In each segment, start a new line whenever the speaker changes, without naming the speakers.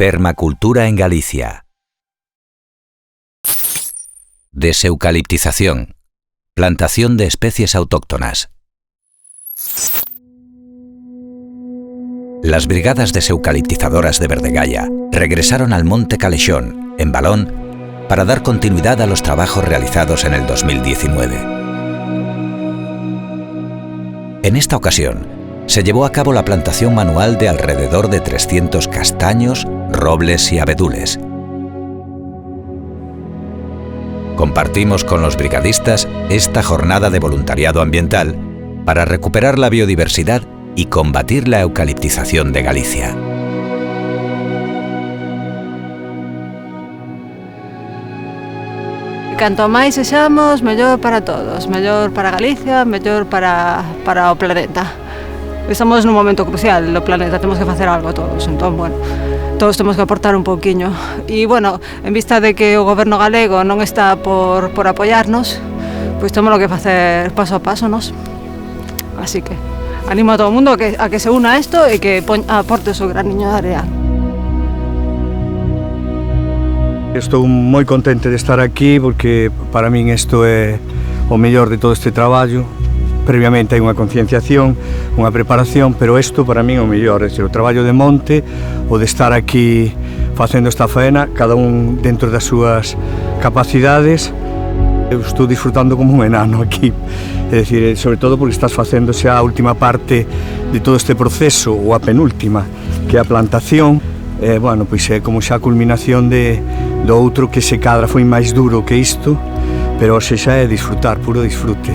Permacultura en Galicia. Deseucaliptización. Plantación de especies autóctonas. Las brigadas deseucaliptizadoras de Verdegalla regresaron al Monte Calexón, en Valón, para dar continuidad a los trabajos realizados en el 2019. En esta ocasión, se llevó a cabo la plantación manual de alrededor de 300 castaños, robles y abedules. Compartimos con los brigadistas esta jornada de voluntariado ambiental para recuperar la biodiversidad y combatir la eucaliptización de Galicia.
Canto máis sexamos, mellor para todos, mellor para Galicia, mellor para o planeta. Estamos nun momento crucial no planeta, temos que facer algo todos, entón, bueno, todos temos que aportar un pouquiño. E, bueno, en vista de que o goberno galego non está por apoiarnos, pois temos que facer paso a paso, nos. Así que animo a todo o mundo a que se una a isto e que aporte o seu graniño de area.
Estou moi contente de estar aquí porque para min isto é o mellor de todo este traballo. Previamente hai unha concienciación, unha preparación, pero isto para min é o mellor, é dicir, o traballo de monte, o de estar aquí facendo esta faena, cada un dentro das súas capacidades. Eu estou disfrutando como un enano aquí, é dicir, sobre todo porque estás facendo xa a última parte de todo este proceso, ou a penúltima, que é a plantación. Bueno, pois é como xa a culminación do outro que se cadra foi máis duro que isto, pero hoxe xa é disfrutar, puro disfrute.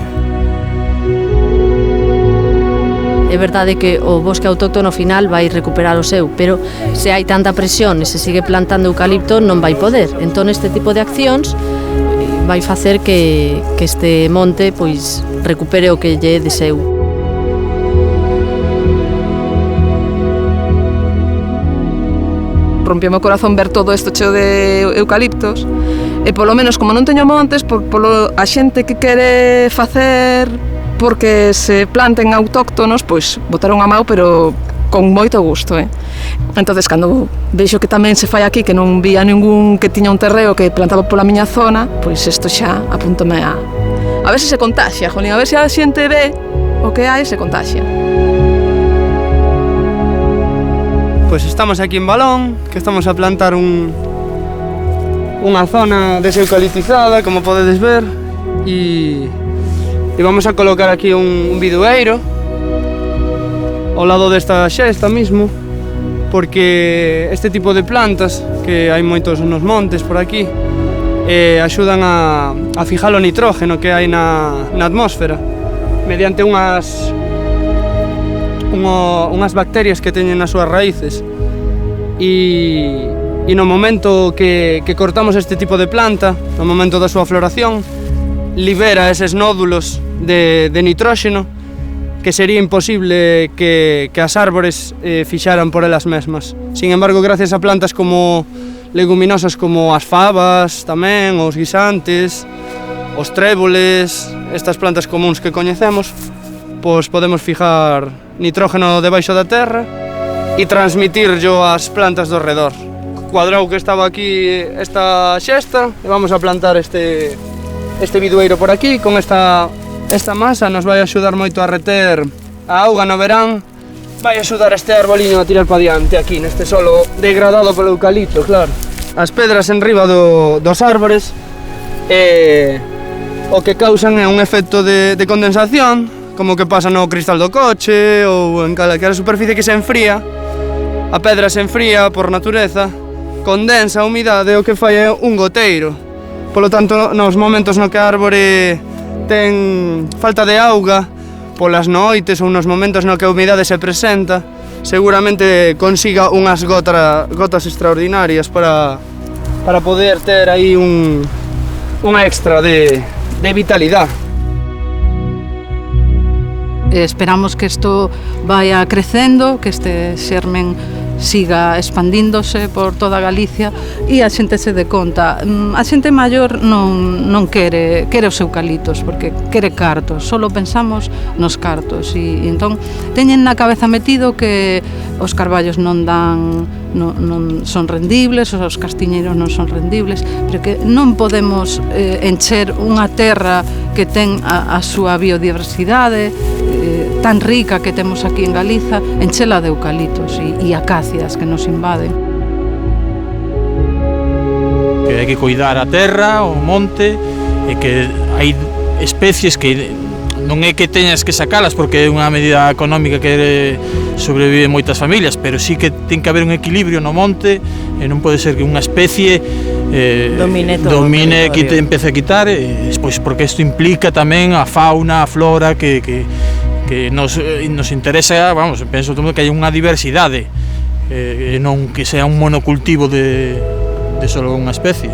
É verdade que o bosque autóctono final vai recuperar o seu, pero se hai tanta presión e se sigue plantando eucalipto non vai poder. Entón este tipo de accións vai facer que este monte pois recupere o que lle é de seu.
Rompiome o corazón ver todo isto cheo de eucaliptos e polo menos como non teño montes, polo a xente que quere facer porque se planten autóctonos, pois botaron a mau, pero con moito gusto, Entonces, cando veixo que tamén se fai aquí, que non vía ningún que tiña un terreo que plantaba pola miña zona, pois isto xa apúntome a ver se contaxia, jolín, a ver se a xente ve o que hai e se contaxia.
Pois estamos aquí en Valón, que estamos a plantar unha zona deseucaliptizada, como podedes ver, e vamos a colocar aquí un bidueiro ao lado desta xesta mismo, porque este tipo de plantas, que hai moitos nos montes por aquí, axudan a fijar o nitrógeno que hai na atmósfera mediante unhas bacterias que teñen nas súas raíces, e no momento que cortamos este tipo de planta, no momento da súa floración, libera eses nódulos de nitróxeno que sería imposible que as árbores fixaran por elas mesmas. Sin embargo, gracias a plantas como leguminosas como as fabas, tamén, os guisantes, os tréboles, estas plantas comuns que coñecemos, pois podemos fijar nitrógeno debaixo da terra e transmitirlo ás plantas do redor. Cuadrau que estaba aquí esta xesta e vamos a plantar este bidueiro por aquí. Con esta masa nos vai axudar moito a reter a auga no verán, vai axudar este arboliño a tirar para diante aquí neste solo degradado polo eucalipto, claro. As pedras en riba dos árbores o que causan é un efecto de condensación, como que pasa no cristal do coche ou en calquera superficie que se enfría. A pedra se enfría por natureza, condensa a humidade, o que fai é un goteiro. Polo tanto, nos momentos no que a árbore ten falta de auga, polas noites ou nos momentos no que a humidade se presenta, seguramente consiga unhas gotas extraordinarias para poder ter aí unha extra de vitalidade.
Esperamos que isto vaya crecendo, que este xermen siga expandíndose por toda Galicia e a xente se dé conta. A xente maior non quere os eucaliptos porque quere cartos, solo pensamos nos cartos e entón teñen na cabeza metido que
os carballos non son rendibles, os castiñeiros non son rendibles, pero que non podemos encher unha terra que ten a súa biodiversidade tan rica que temos aquí en Galiza, enchela de eucaliptos e acácias que nos invaden.
Que hai que cuidar a terra, o monte, e que hai especies que non é que teñas que sacalas porque é unha medida económica que sobrevive moitas familias, pero sí que ten que haber un equilibrio no monte e non pode ser que unha especie domine que te empece a quitar, pois porque isto implica tamén a fauna, a flora que nos interesa, vamos, penso todo que hai unha diversidade e non que sea un monocultivo de só unha especie.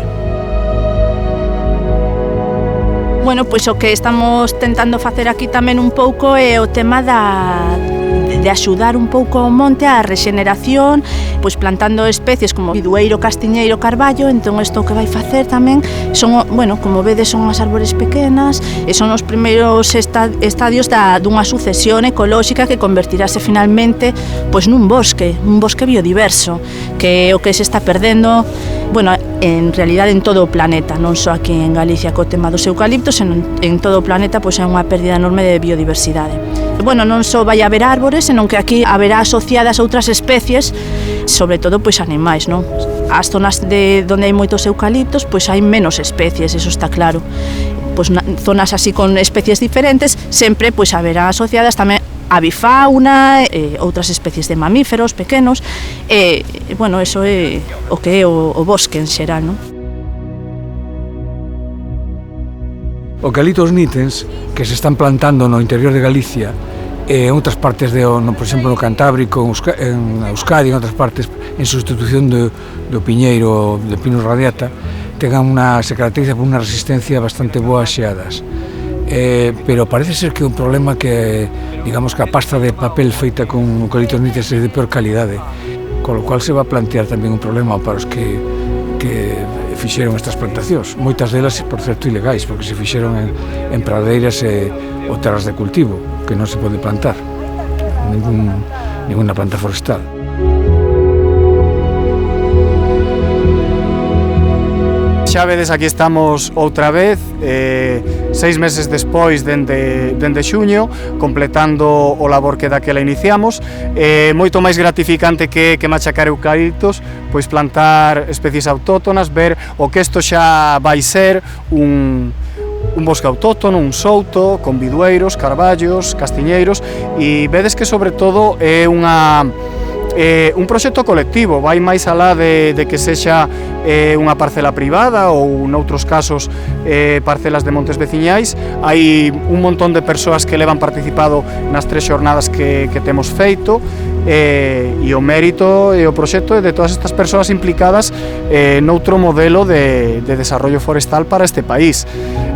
Bueno, pois o que estamos tentando facer aquí tamén un pouco é o tema de axudar un pouco ao monte á rexeneración, pois plantando especies como bidueiro, castiñeiro, carballo. Entón isto que vai facer tamén son, bueno, como vedes, son as árbores pequenas e son os primeiros estadios dunha sucesión ecolóxica que convertirase finalmente pois nun bosque biodiverso, que é o que se está perdendo, bueno, en realidad en todo o planeta, non só aquí en Galicia co tema dos eucaliptos, senón en todo o planeta pois é unha pérdida enorme de biodiversidade. Bueno, non só vai haber árbores, senón que aquí haberá asociadas outras especies, sobre todo pois animais, non? As zonas onde hai moitos eucaliptos, pois hai menos especies, eso está claro. Pois zonas así con especies diferentes, sempre pois haberá asociadas tamén avifauna, outras especies de mamíferos pequenos, bueno, eso é o que é o bosque en xeral, non?
Eucaliptos nitens que se están plantando no interior de Galicia e en outras partes, por exemplo, no Cantábrico, en Euskadi, en outras partes, en sustitución do piñeiro, do Pinus radiata, se caracteriza por unha resistencia bastante boa ás xeadas. Pero parece ser que é un problema que, digamos, que a pasta de papel feita con eucaliptos nitens é de peor calidade, con lo cual se va a plantear tamén un problema para os que fixeron estas plantacións, moitas delas, por certo, ilegais, porque se fixeron en pradeiras ou terras de cultivo, que non se pode plantar ninguna planta forestal.
Xa vedes, aquí estamos outra vez, 6 meses despois dende xuño, completando o labor que daquela iniciamos. Moito máis gratificante que machacar eucaliptos, pois plantar especies autóctonas, ver o que isto xa vai ser un bosque autóctono, un souto, con bidueiros, carballos, castiñeiros, e vedes que sobre todo é un proxecto colectivo, vai máis alá de que sexa unha parcela privada ou noutros casos parcelas de montes veciñais. Hai un montón de persoas que levan participado nas 3 xornadas que temos feito, e o mérito e o proxecto é de todas estas persoas implicadas noutro modelo de desarrollo forestal para este país.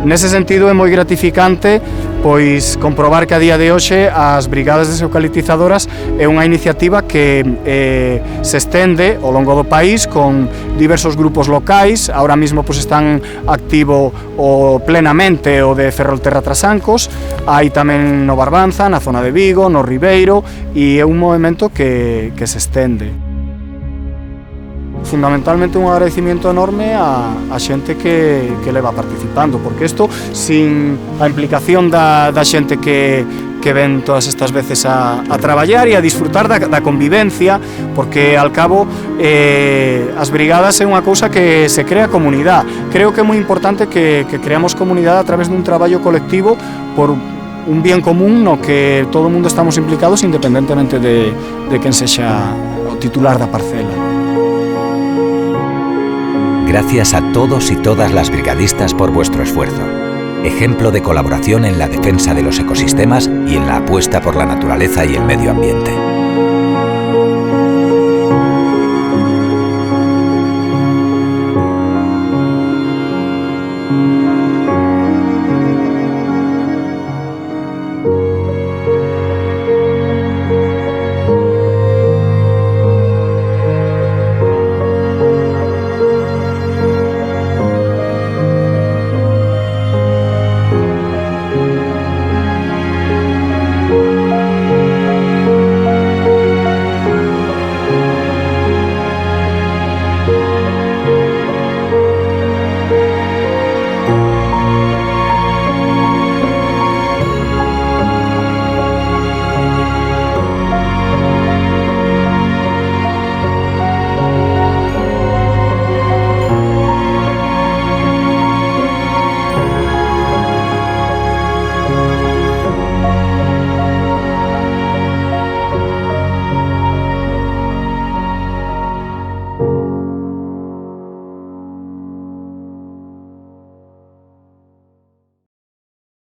Nese sentido é moi gratificante pois comprobar que a día de hoxe as brigadas deseucaliptizadoras é unha iniciativa que se estende ao longo do país con diversos grupos locais. Ahora mismo pois están activo plenamente o de Ferrolterra Trasancos, hai tamén no Barbanza, na zona de Vigo, no Ribeiro, e é un movimento que se estende. Fundamentalmente un agradecimiento enorme a xente que leva participando, porque isto, sin a implicación da xente que ven todas estas veces a traballar e a disfrutar da convivencia, porque al cabo as brigadas é unha cousa que se crea comunidade. Creo que é moi importante que creamos comunidade a través dun traballo colectivo por un bien común no que todo o mundo estamos implicados independentemente de quen sexa o titular da parcela.
Gracias a todos y todas las brigadistas por vuestro esfuerzo. Ejemplo de colaboración en la defensa de los ecosistemas y en la apuesta por la naturaleza y el medio ambiente.